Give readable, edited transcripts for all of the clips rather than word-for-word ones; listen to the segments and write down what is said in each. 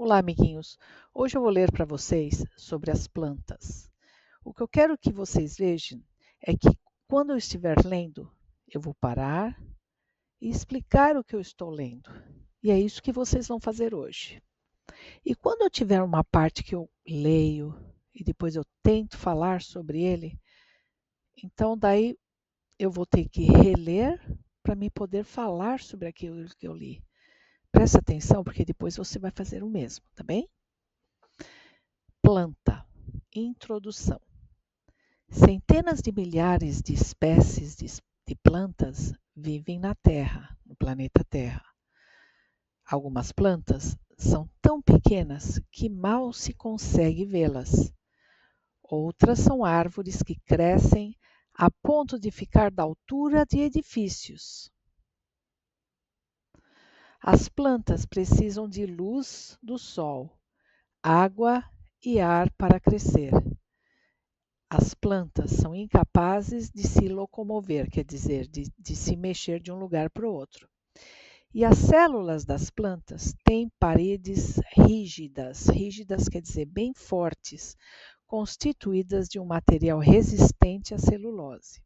Olá, amiguinhos! Hoje eu vou ler para vocês sobre as plantas. O que eu quero que vocês vejam é que quando eu estiver lendo, eu vou parar e explicar o que eu estou lendo. E é isso que vocês vão fazer hoje. E quando eu tiver uma parte que eu leio e depois eu tento falar sobre ele, então daí eu vou ter que reler para me poder falar sobre aquilo que eu li. Presta atenção, porque depois você vai fazer o mesmo, tá bem? Planta. Introdução. Centenas de milhares de espécies de plantas vivem na Terra, no planeta Terra. Algumas plantas são tão pequenas que mal se consegue vê-las. Outras são árvores que crescem a ponto de ficar da altura de edifícios. As plantas precisam de luz do sol, água e ar para crescer. As plantas são incapazes de se locomover, quer dizer, de se mexer de um lugar para o outro. E as células das plantas têm paredes rígidas, rígidas quer dizer bem fortes, constituídas de um material resistente à celulose.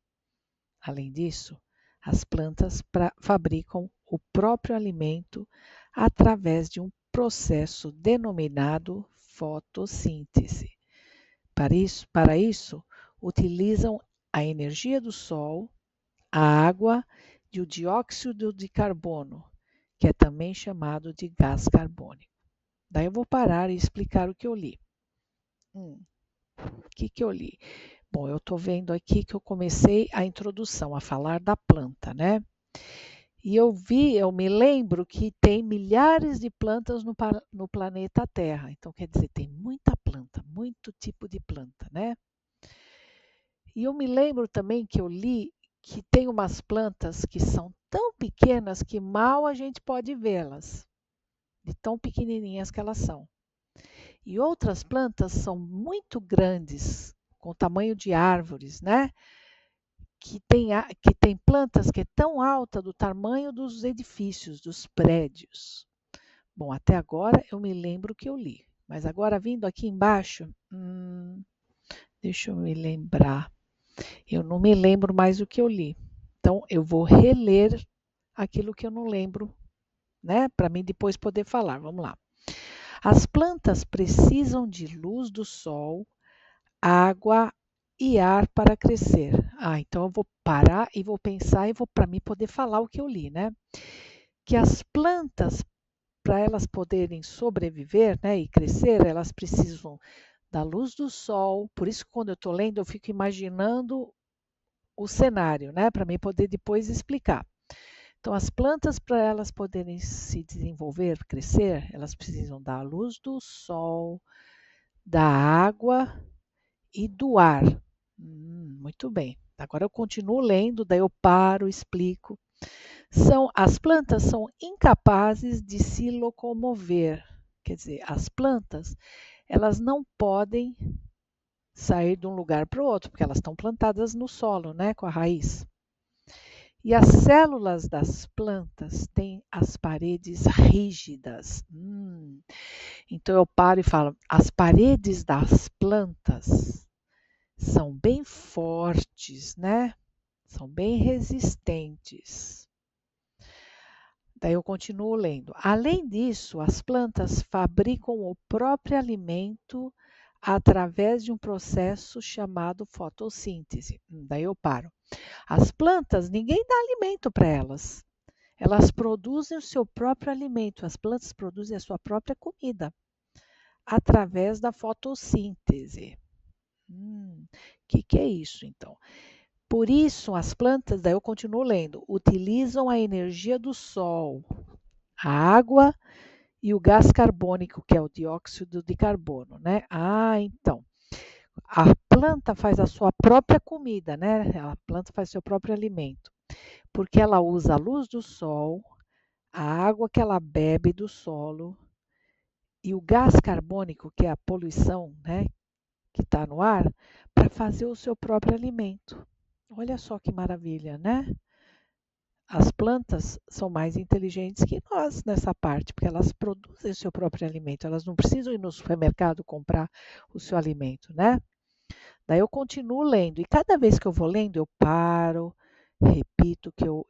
Além disso, as plantas fabricam o próprio alimento através de um processo denominado fotossíntese. Para isso, utilizam a energia do sol, a água e o dióxido de carbono, que é também chamado de gás carbônico. Daí eu vou parar e explicar o que eu li. O que eu li? Bom, eu estou vendo aqui que eu comecei a introdução, a falar da planta, né? E eu me lembro que tem milhares de plantas no planeta Terra. Então, quer dizer, tem muita planta, muito tipo de planta, né? E eu me lembro também que eu li que tem umas plantas que são tão pequenas que mal a gente pode vê-las, de tão pequenininhas que elas são. E outras plantas são muito grandes, com tamanho de árvores, né? Que tem plantas que é tão alta do tamanho dos edifícios, dos prédios. Bom, até agora eu me lembro que eu li, mas agora vindo aqui embaixo, deixa eu me lembrar. Eu não me lembro mais o que eu li. Então, eu vou reler aquilo que eu não lembro, né? Para mim depois poder falar. Vamos lá. As plantas precisam de luz do sol, água e ar para crescer. Então eu vou parar e vou pensar e vou para mim poder falar o que eu li, né? Que as plantas, para elas poderem sobreviver, né, e crescer, elas precisam da luz do sol. Por isso, quando eu estou lendo, eu fico imaginando o cenário, né, para mim poder depois explicar. Então, as plantas, para elas poderem se desenvolver, crescer, elas precisam da luz do sol, da água e do ar. Muito bem. Agora eu continuo lendo, daí eu paro, explico. As plantas são incapazes de se locomover. Quer dizer, as plantas, elas não podem sair de um lugar para o outro, porque elas estão plantadas no solo, né, com a raiz. E as células das plantas têm as paredes rígidas. Então eu paro e falo, as paredes das plantas são bem fortes, né? São bem resistentes. Daí eu continuo lendo. Além disso, as plantas fabricam o próprio alimento através de um processo chamado fotossíntese. Daí eu paro. As plantas, ninguém dá alimento para elas. Elas produzem o seu próprio alimento. As plantas produzem a sua própria comida através da fotossíntese. Que é isso, então? Por isso, as plantas, daí eu continuo lendo, utilizam a energia do sol, a água e o gás carbônico, que é o dióxido de carbono, né? Então, a planta faz a sua própria comida, né? A planta faz seu próprio alimento, porque ela usa a luz do sol, a água que ela bebe do solo e o gás carbônico, que é a poluição, né, que está no ar, para fazer o seu próprio alimento. Olha só que maravilha, né? as plantas são mais inteligentes que nós nessa parte, porque elas produzem o seu próprio alimento, elas não precisam ir no supermercado comprar o seu alimento, né? Daí eu continuo lendo, e cada vez que eu vou lendo, eu paro, repito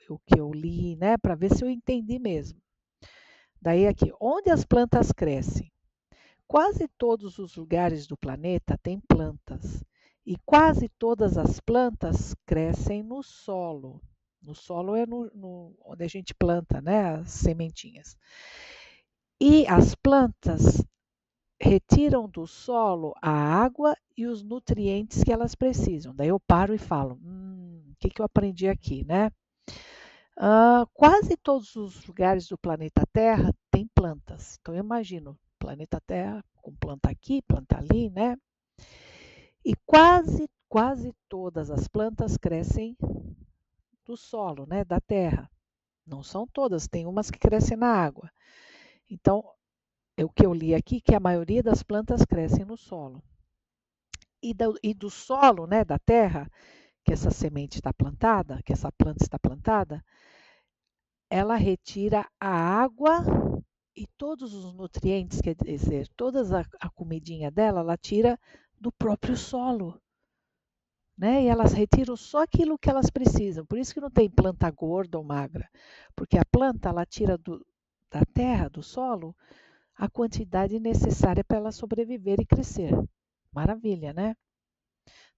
o que eu li, né, para ver se eu entendi mesmo. Daí aqui, onde as plantas crescem? Quase todos os lugares do planeta têm plantas, e quase todas as plantas crescem no solo. No solo é onde a gente planta, né, as sementinhas. E as plantas retiram do solo a água e os nutrientes que elas precisam. Daí eu paro e falo, o que eu aprendi aqui, né? Quase todos os lugares do planeta Terra têm plantas. Então eu imagino, planeta Terra com planta aqui, planta ali, né? E quase todas as plantas crescem do solo, né? Da terra. Não são todas, tem umas que crescem na água. Então, o que eu li aqui, que a maioria das plantas crescem no solo. E do solo, né, da terra, que essa semente está plantada, que essa planta está plantada, ela retira a água e todos os nutrientes, quer dizer, toda a comidinha dela, ela tira do próprio solo. Né? E elas retiram só aquilo que elas precisam. Por isso que não tem planta gorda ou magra, porque a planta ela tira da terra, do solo, a quantidade necessária para ela sobreviver e crescer. Maravilha, né?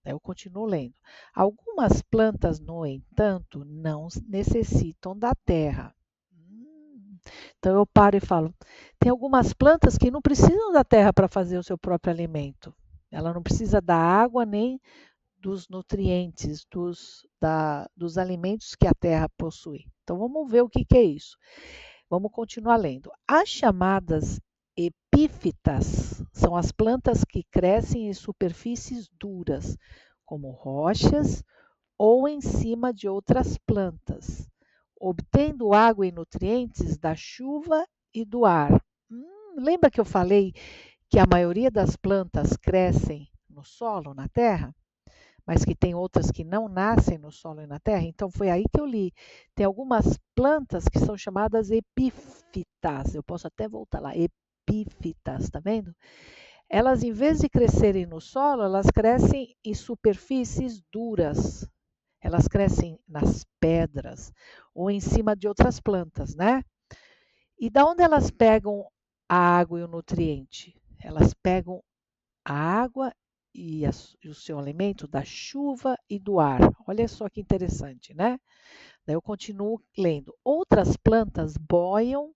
Eu continuo lendo. Algumas plantas, no entanto, não necessitam da terra. Então eu paro e falo: tem algumas plantas que não precisam da terra para fazer o seu próprio alimento. Ela não precisa da água nem dos nutrientes, dos alimentos que a terra possui. Então vamos ver o que é isso. Vamos continuar lendo. As chamadas epífitas são as plantas que crescem em superfícies duras, como rochas ou em cima de outras plantas, obtendo água e nutrientes da chuva e do ar. Lembra que eu falei que a maioria das plantas crescem no solo, na terra? Mas que tem outras que não nascem no solo e na terra. Então foi aí que eu li. Tem algumas plantas que são chamadas epífitas. Eu posso até voltar lá. Epífitas, tá vendo? Elas, em vez de crescerem no solo, elas crescem em superfícies duras. Elas crescem nas pedras ou em cima de outras plantas, né? E da onde elas pegam a água e o nutriente? Elas pegam a água e o seu alimento da chuva e do ar. Olha só que interessante, né? Daí eu continuo lendo. Outras plantas boiam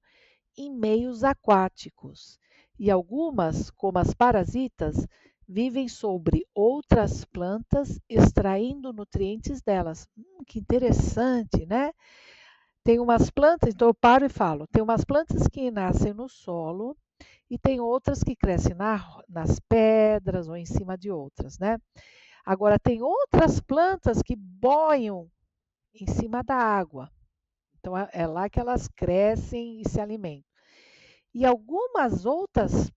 em meios aquáticos e algumas, como as parasitas, vivem sobre outras plantas extraindo nutrientes delas. Que interessante, né? Tem umas plantas, então eu paro e falo, tem umas plantas que nascem no solo e tem outras que crescem nas pedras ou em cima de outras, né? Agora, tem outras plantas que boiam em cima da água. Então, é lá que elas crescem e se alimentam. E algumas outras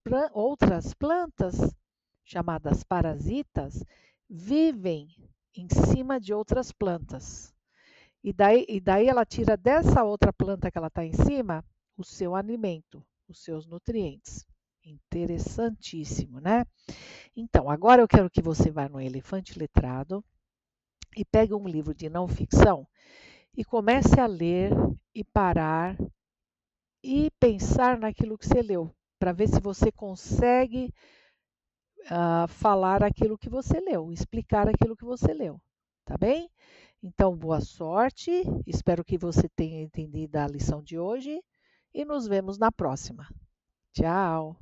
plantas, chamadas parasitas, vivem em cima de outras plantas. E daí ela tira dessa outra planta que ela está em cima o seu alimento, os seus nutrientes. Interessantíssimo, né? Então, agora eu quero que você vá no Elefante Letrado e pegue um livro de não ficção e comece a ler e parar e pensar naquilo que você leu, para ver se você consegue falar aquilo que você leu, explicar aquilo que você leu, tá bem? Então, boa sorte, espero que você tenha entendido a lição de hoje e nos vemos na próxima. Tchau!